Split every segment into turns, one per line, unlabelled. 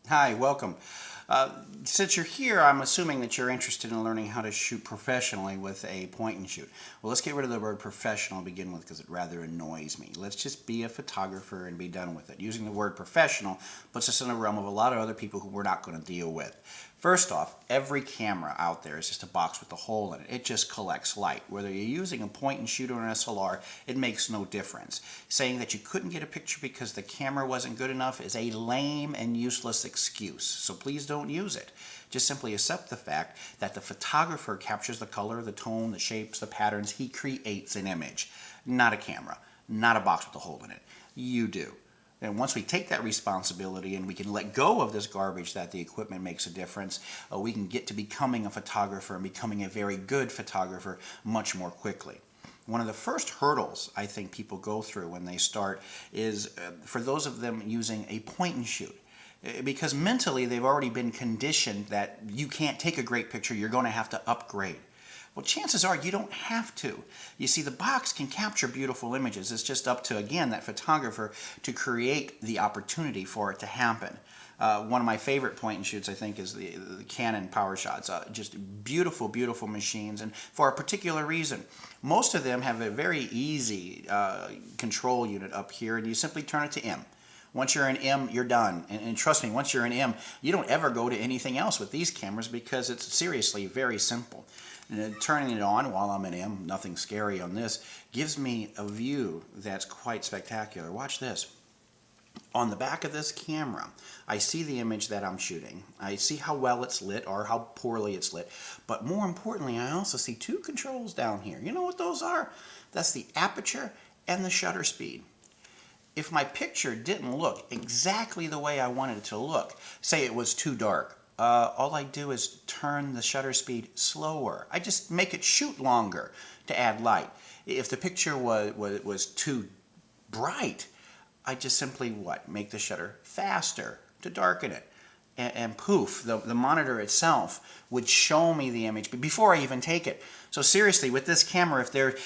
Hi, welcome. Since you're here, I'm assuming that you're interested in learning how to shoot professionally with a point and shoot. Well, let's get rid of the word professional to begin with because it rather annoys me. Let's just be a photographer and be done with it. Using the word professional puts us in a realm of a lot of other people who we're not going to deal with. First off, every camera out there is just a box with a hole in it. It just collects light. Whether you're using a point and shoot or an SLR, it makes no difference. Saying that you couldn't get a picture because the camera wasn't good enough is a lame and useless excuse. So please don't use it. Just simply accept the fact that the photographer captures the color, the tone, the shapes, the patterns. He creates an image, not a camera, not a box with a hole in it. You do. And once we take that responsibility and we can let go of this garbage that the equipment makes a difference, we can get to becoming a photographer and becoming a very good photographer much more quickly. One of the first hurdles I think people go through when they start is for those of them using a point and shoot. Because mentally they've already been conditioned that you can't take a great picture, you're going to have to upgrade. Well, chances are you don't have to. You see, the box can capture beautiful images. It's just up to, again, that photographer to create the opportunity for it to happen. One of my favorite point and shoots, I think, is the Canon PowerShots. Just beautiful, beautiful machines, and for a particular reason. Most of them have a very easy control unit up here, and you simply turn it to M. Once you're in M, you're done. And trust me, once you're in M, you don't ever go to anything else with these cameras because it's seriously very simple. And turning it on while I'm in M, nothing scary on this, gives me a view that's quite spectacular. Watch this. On the back of this camera, I see the image that I'm shooting. I see how well it's lit or how poorly it's lit. But more importantly, I also see two controls down here. You know what those are? That's the aperture and the shutter speed. If my picture didn't look exactly the way I wanted it to look, say it was too dark, all I do is turn the shutter speed slower. I just make it shoot longer to add light. If the picture was too bright, I just simply make the shutter faster to darken it. And poof, the monitor itself would show me the image before I even take it. So seriously, with this camera,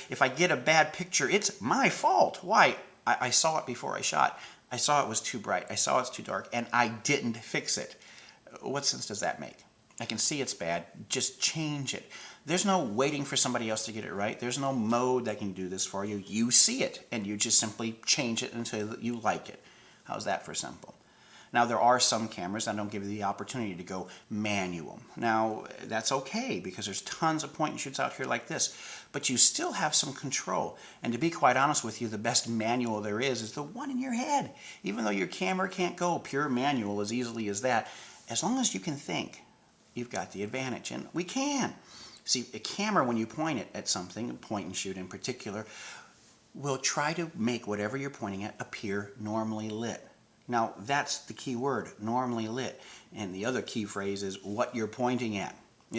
if I get a bad picture, it's my fault. Why? I saw it before I shot. I saw it was too bright. I saw it's too dark, and I didn't fix it. What sense does that make? I can see it's bad. Just change it. There's no waiting for somebody else to get it right. There's no mode that can do this for you. You see it, and you just simply change it until you like it. How's that for simple? Now, there are some cameras that don't give you the opportunity to go manual. Now, that's okay because there's tons of point and shoots out here like this, but you still have some control. And to be quite honest with you, the best manual there is the one in your head. Even though your camera can't go pure manual as easily as that, as long as you can think, you've got the advantage. And we can. See, a camera, when you point it at something, point and shoot in particular, will try to make whatever you're pointing at appear normally lit. Now, that's the key word, normally lit. And the other key phrase is what you're pointing at.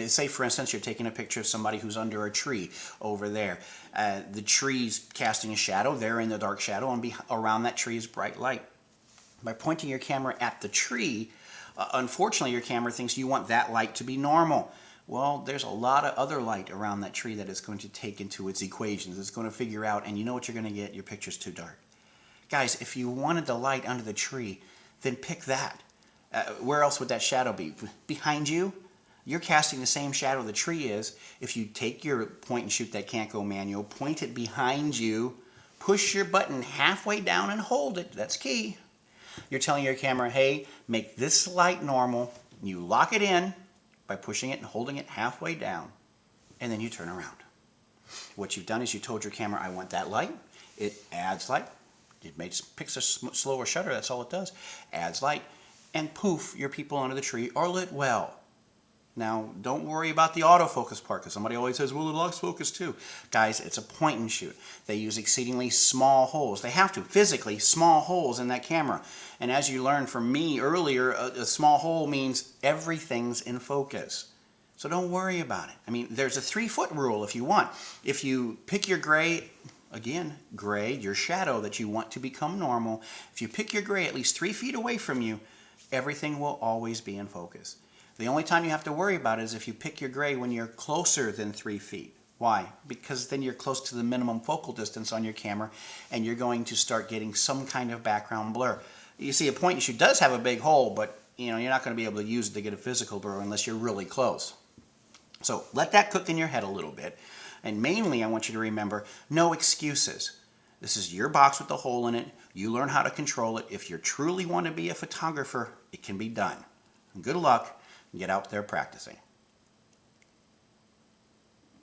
Say, for instance, you're taking a picture of somebody who's under a tree over there. The tree's casting a shadow. They're in the dark shadow, and around that tree is bright light. By pointing your camera at the tree, unfortunately, your camera thinks you want that light to be normal. Well, there's a lot of other light around that tree that it's going to take into its equations. It's going to figure out, and you know what you're going to get? Your picture's too dark. Guys, if you wanted the light under the tree, then pick that. Where else would that shadow be? Behind you? You're casting the same shadow the tree is. If you take your point and shoot that can't go manual, point it behind you, push your button halfway down and hold it. That's key. You're telling your camera, hey, make this light normal. You lock it in by pushing it and holding it halfway down, and then you turn around. What you've done is you told your camera, I want that light. It adds light. It picks a slower shutter, that's all it does. Adds light, and poof, your people under the tree are lit well. Now, don't worry about the autofocus part, because somebody always says, well, it locks focus too. Guys, it's a point and shoot. They use exceedingly small holes. They have to, physically, small holes in that camera. And as you learned from me earlier, a small hole means everything's in focus. So don't worry about it. I mean, there's a 3-foot rule if you want. If you pick your gray, again, gray, your shadow that you want to become normal, if you pick your gray at least 3 feet away from you, everything will always be in focus. The only time you have to worry about it is if you pick your gray when you're closer than 3 feet. Why? Because then you're close to the minimum focal distance on your camera, and you're going to start getting some kind of background blur. You see, a point and shoot does have a big hole, but you're not going to be able to use it to get a physical burn unless you're really close. So let that cook in your head a little bit. And mainly I want you to remember, no excuses. This is your box with the hole in it. You learn how to control it. If you truly want to be a photographer, it can be done. And good luck, and get out there practicing.